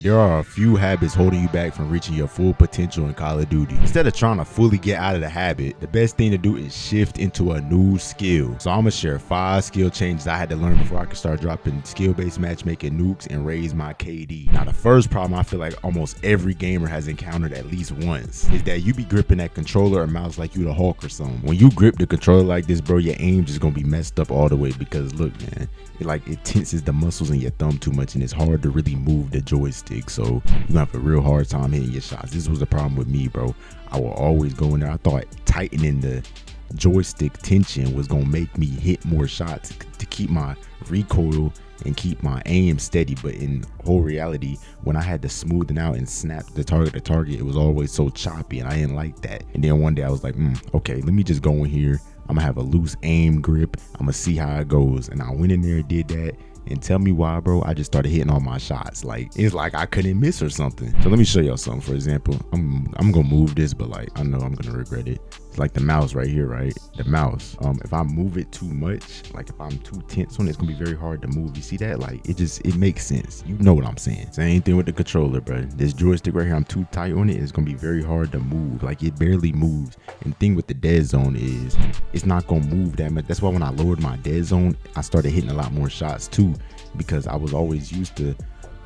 There are a few habits holding you back from reaching your full potential in Call of Duty. Instead of trying to fully get out of the habit, the best thing to do is shift into a new skill. So I'm gonna share 5 skill changes I had to learn before I could start dropping skill-based matchmaking nukes and raise my KD. Now the first problem I feel like almost every gamer has encountered at least once is that you be gripping that controller or mouse like you the Hulk or something. When you grip the controller like this, bro, your aim just gonna be messed up all the way because look, man, it tenses the muscles in your thumb too much and it's hard to really move the joystick, so you're gonna have a real hard time hitting your shots. This was the problem with me, bro. I will always go in there. I thought tightening the joystick tension was gonna make me hit more shots to keep my recoil and keep my aim steady, but in whole reality, when I had to smoothen out and snap the target to target, it was always so choppy and I didn't like that. And then one day I was like, okay, let me just go in here. I'm gonna have a loose aim grip. I'm gonna see how it goes. And I went in there and did that. And tell me why, bro, I just started hitting all my shots. Like, it's like I couldn't miss or something. So let me show y'all something. For example, I'm gonna move this, but like, I know I'm gonna regret it. It's like the mouse right here, right? The mouse. If I move it too much, like if I'm too tense on it, it's gonna be very hard to move. You see that? Like, it makes sense. You know what I'm saying. Same thing with the controller, bro. This joystick right here, I'm too tight on it. It's gonna be very hard to move. Like, it barely moves. And the thing with the dead zone is it's not gonna move that much. That's why when I lowered my dead zone, I started hitting a lot more shots too, because I was always used to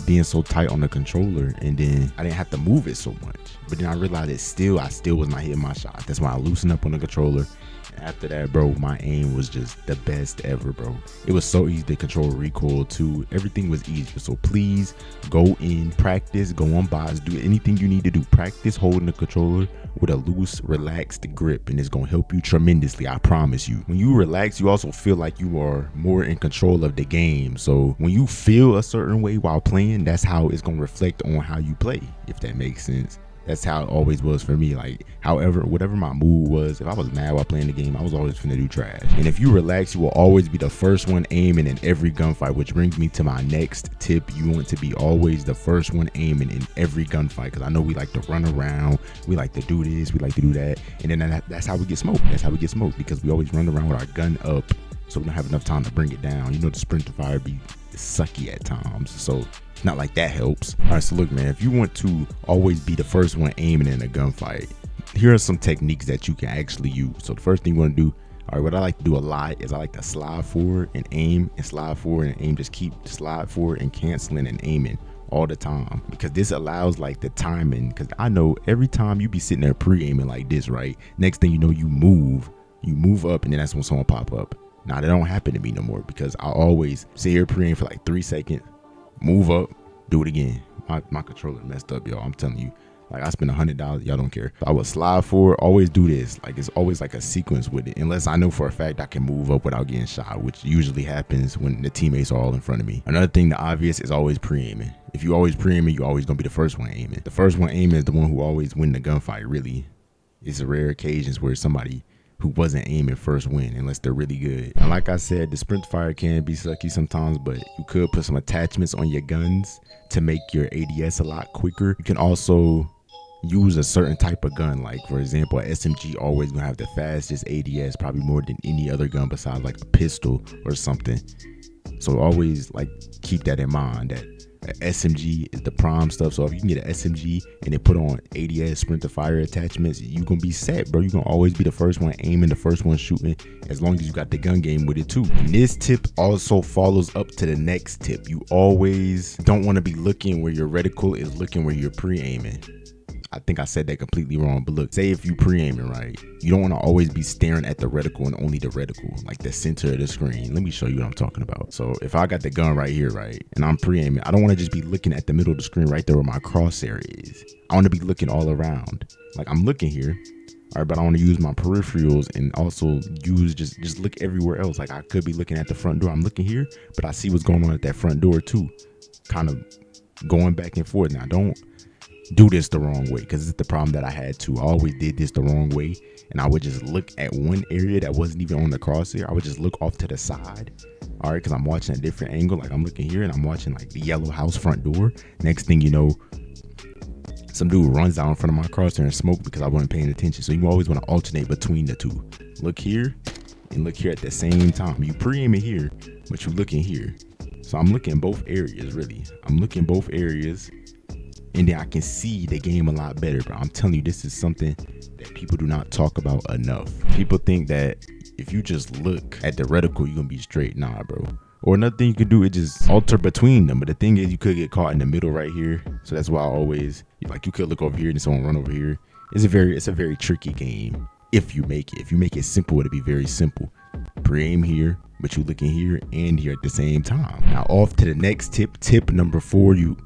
being so tight on the controller, and then I didn't have to move it so much. But then I realized I still was not hitting my shot. That's why I loosened up on the controller. And after that, bro, my aim was just the best ever, bro. It was so easy to control recoil too. Everything was easy. So please go in, practice, go on bots, do anything you need to do. Practice holding the controller with a loose, relaxed grip, and it's gonna help you tremendously, I promise you. When you relax, you also feel like you are more in control of the game. So when you feel a certain way while playing, that's how it's gonna reflect on how you play, if that makes sense. That's how it always was for me. Like, whatever my mood was, if I was mad while playing the game, I was always finna do trash. And if you relax, you will always be the first one aiming in every gunfight, which brings me to my next tip. You want to be always the first one aiming in every gunfight, because I know we like to run around, we like to do this, we like to do that, and then that's how we get smoked. That's how we get smoked, because we always run around with our gun up, so we don't have enough time to bring it down. You know, the sprint to fire be sucky at times, so not like that helps. All right, so look, man, if you want to always be the first one aiming in a gunfight, here are some techniques that you can actually use. So the first thing you want to do, all right, what I like to do a lot is I like to slide forward and aim, and slide forward and aim. Just keep slide forward and canceling and aiming all the time, because this allows like the timing. Because I know every time you be sitting there pre-aiming like this, right, next thing you know, you move up, and then that's when someone pop up. Now that don't happen to me no more, because I always sit here pre-aim for like 3 seconds, move up, do it again. My controller messed up, y'all. I'm telling you. Like, I spent $100, y'all don't care. I would slide forward, always do this. Like, it's always like a sequence with it, unless I know for a fact I can move up without getting shot, which usually happens when the teammates are all in front of me. Another thing, the obvious, is always pre-aiming. If you always pre-aiming, you're always gonna be the first one aiming. The first one aiming is the one who always win the gunfight, really. It's rare occasions where somebody who wasn't aiming first win, unless they're really good. And like I said, the sprint fire can be sucky sometimes, but you could put some attachments on your guns to make your ADS a lot quicker. You can also use a certain type of gun, like for example, an SMG always gonna have the fastest ADS, probably more than any other gun besides like a pistol or something. So always like keep that in mind, that SMG is the prime stuff. So if you can get an SMG and then put on ADS sprint to fire attachments, you gonna be set, bro. You gonna always be the first one aiming, the first one shooting, as long as you got the gun game with it too. And this tip also follows up to the next tip. You always don't want to be looking where your reticle is looking where you're pre-aiming. I think I said that completely wrong, but look, say if you pre-aiming, right, you don't want to always be staring at the reticle and only the reticle, like the center of the screen. Let me show you what I'm talking about. So if I got the gun right here, right, and I'm pre-aiming, I don't want to just be looking at the middle of the screen right there where my crosshair is. I want to be looking all around. Like, I'm looking here, all right, but I want to use my peripherals and also use just look everywhere else. Like, I could be looking at the front door. I'm looking here, but I see what's going on at that front door too. Kind of going back and forth. Now, don't do this the wrong way, because it's the problem that I had too. I always did this the wrong way, and I would just look at one area that wasn't even on the crosshair. I would just look off to the side, all right, because I'm watching a different angle. Like, I'm looking here and I'm watching like the yellow house front door. Next thing you know, some dude runs out in front of my crosshair and smoke because I wasn't paying attention. So you always want to alternate between the two. Look here and look here at the same time. You pre-aiming here, but you looking here. So I'm looking both areas, really. I'm looking both areas, and then I can see the game a lot better, bro. I'm telling you, this is something that people do not talk about enough. People think that if you just look at the reticle, you're gonna be straight. Nah, bro. Or another thing you could do is just alter between them. But the thing is, you could get caught in the middle right here. So that's why I always, like, you could look over here and someone run over here. It's a very tricky game if you make it. If you make it simple, it'll be very simple. Pre-aim here, but you looking here and here at the same time. Now off to the next tip. Tip number 4, you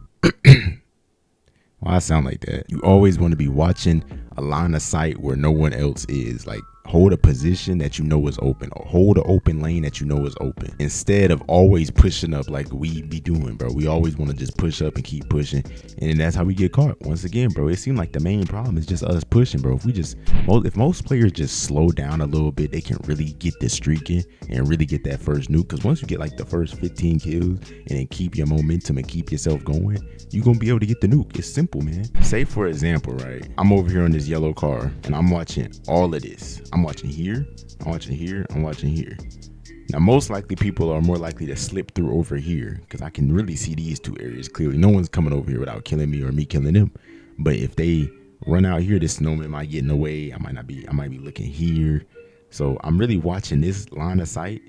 why I sound like that? You always want to be watching a line of sight where no one else is. Like, hold a position that you know is open, or hold an open lane that you know is open, instead of always pushing up like we be doing, bro. We always want to just push up and keep pushing, and then that's how we get caught. Once again, bro, it seems like the main problem is just us pushing, bro. If most players just slow down a little bit, they can really get this streaking and really get that first nuke. Because once you get like the first 15 kills and then keep your momentum and keep yourself going, you're gonna be able to get the nuke. It's simple, man. Say for example, right, I'm over here on this yellow car and I'm watching all of this. I'm watching here, I'm watching here, I'm watching here. Now, most likely people are more likely to slip through over here because I can really see these two areas clearly. No one's coming over here without killing me or me killing them. But if they run out here, this snowman might get in the way. I might be looking here. So I'm really watching this line of sight.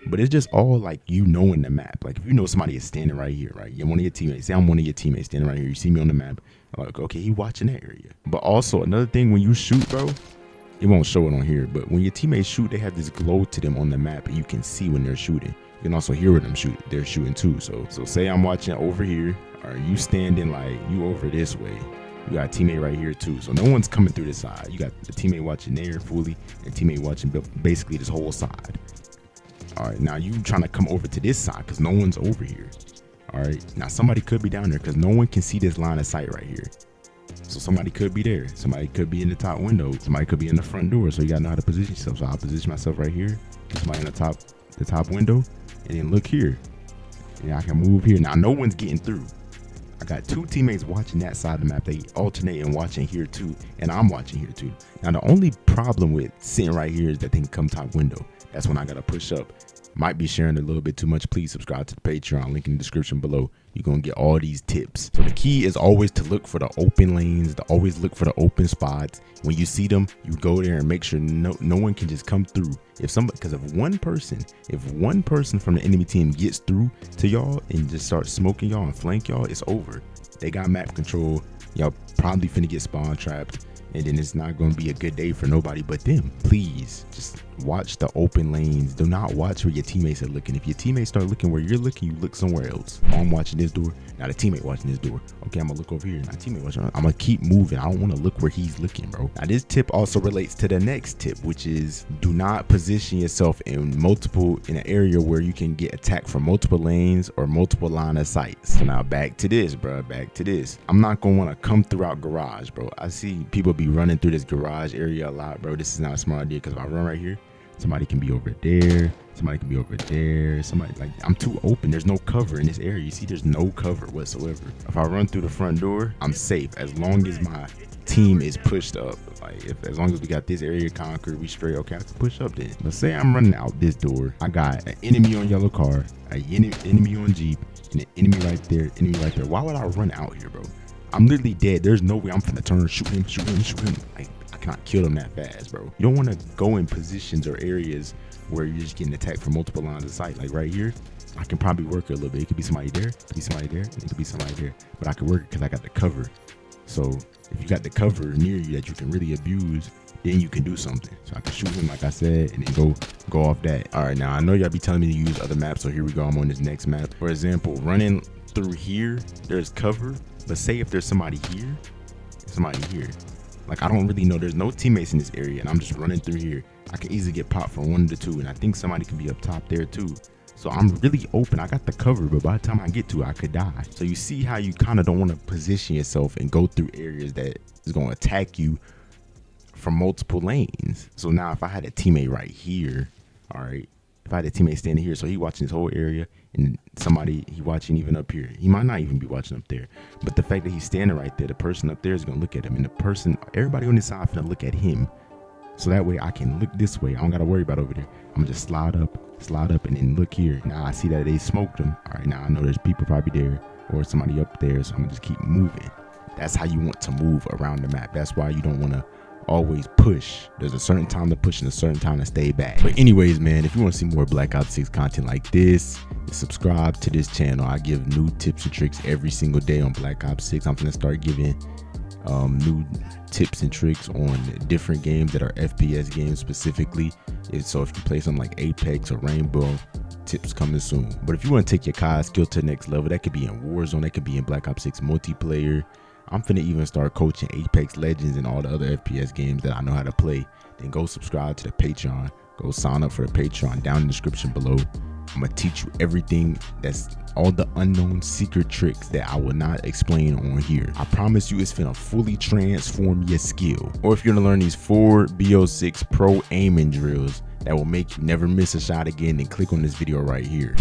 But it's just all like you knowing the map. Like if you know somebody is standing right here, right? You're one of your teammates. Say I'm one of your teammates standing right here. You see me on the map. I'm like, okay, he watching that area. But also another thing, when you shoot, bro, it won't show it on here, but when your teammates shoot, they have this glow to them on the map, and you can see when they're shooting. You can also hear when they're shooting too. So say I'm watching over here, or you standing like you over this way. You got a teammate right here too. So no one's coming through this side. You got the teammate watching there fully, and teammate watching basically this whole side. All right, now you trying to come over to this side because no one's over here. All right, now somebody could be down there because no one can see this line of sight right here. So somebody could be there. Somebody could be in the top window. Somebody could be in the front door. So you gotta know how to position yourself. So I'll position myself right here. Get somebody in the top window, and then look here. And I can move here. Now no one's getting through. I got 2 teammates watching that side of the map. They alternate and watching here too, and I'm watching here too. Now the only problem with sitting right here is that they can come top window. That's when I gotta push up. Might be sharing a little bit too much. Please subscribe to the Patreon, link in the description below. You're gonna get all these tips. So the key is always to look for the open lanes, to always look for the open spots. When you see them, you go there and make sure no one can just come through. Because if one person from the enemy team gets through to y'all and just starts smoking y'all and flank y'all, it's over. They got map control. Y'all probably finna get spawn trapped, and then it's not going to be a good day for nobody but them. Please just watch the open lanes. Do not watch where your teammates are looking. If your teammates start looking where you're looking, you look somewhere else. Oh, I'm watching this door. Now the teammate watching this door. Okay, I'm gonna look over here. Now teammate watching. I'm gonna keep moving. I don't want to look where he's looking, bro. Now this tip also relates to the next tip, which is do not position yourself in an area where you can get attacked from multiple lanes or multiple line of sights. So now back to this, bro. Back to this. I'm not gonna want to come throughout garage, bro. I see people be running through this garage area a lot, bro. This is not a smart idea because if I run right here, somebody can be over there. Somebody can be over there. Somebody, like, I'm too open. There's no cover in this area. You see, there's no cover whatsoever. If I run through the front door, I'm safe as long as my team is pushed up. Like, as long as we got this area conquered, we straight. Okay, I can push up then. Let's say I'm running out this door. I got an enemy on yellow car, an enemy on Jeep, and an enemy right there, Why would I run out here, bro? I'm literally dead. There's no way I'm finna turn, shoot him. Like, I cannot kill them that fast, bro. You don't want to go in positions or areas where you're just getting attacked from multiple lines of sight. Like right here, I can probably work it a little bit. It could be somebody there, it could be somebody there, and it could be somebody there. But I can work it because I got the cover. So if you got the cover near you that you can really abuse, then you can do something. So I can shoot him, like I said, and then go off that. All right, now I know y'all be telling me to use other maps, so here we go. I'm on this next map. For example, running through here, there's cover. But say if there's somebody here, like I don't really know, there's no teammates in this area, and I'm just running through here. I can easily get popped from 1 to 2, and I think somebody can be up top there too. So I'm really open. I got the cover, but by the time I get to it, I could die. So you see how you kind of don't want to position yourself and go through areas that is going to attack you from multiple lanes. So now if I had a teammate right here, all right, if I had a teammate standing here, so he watching this whole area, and somebody he watching even up here, he might not even be watching up there, but the fact that he's standing right there, the person up there is gonna look at him, and everybody on this side is gonna look at him. So that way I can look this way. I don't gotta worry about over there. I'm gonna just slide up, and then look here. Now I see that they smoked him. All right, now I know there's people probably there or somebody up there, so I'm gonna just keep moving. That's how you want to move around the map. That's why you don't want to always push. There's a certain time to push and a certain time to stay back. But anyways, man, if you want to see more Black Ops 6 content like this, subscribe to this channel. I give new tips and tricks every single day on Black Ops 6. I'm gonna start giving new tips and tricks on different games that are FPS games specifically. So if you play something like Apex or Rainbow, tips coming soon. But if you want to take your COD skill to the next level, that could be in Warzone, that could be in Black Ops 6 multiplayer. I'm finna even start coaching Apex Legends and all the other FPS games that I know how to play. Then go subscribe to the Patreon. Go sign up for the Patreon down in the description below. I'm gonna teach you everything, that's all the unknown secret tricks that I will not explain on here. I promise you it's finna fully transform your skill. Or if you're gonna learn these 4 BO6 pro aiming drills that will make you never miss a shot again, then click on this video right here.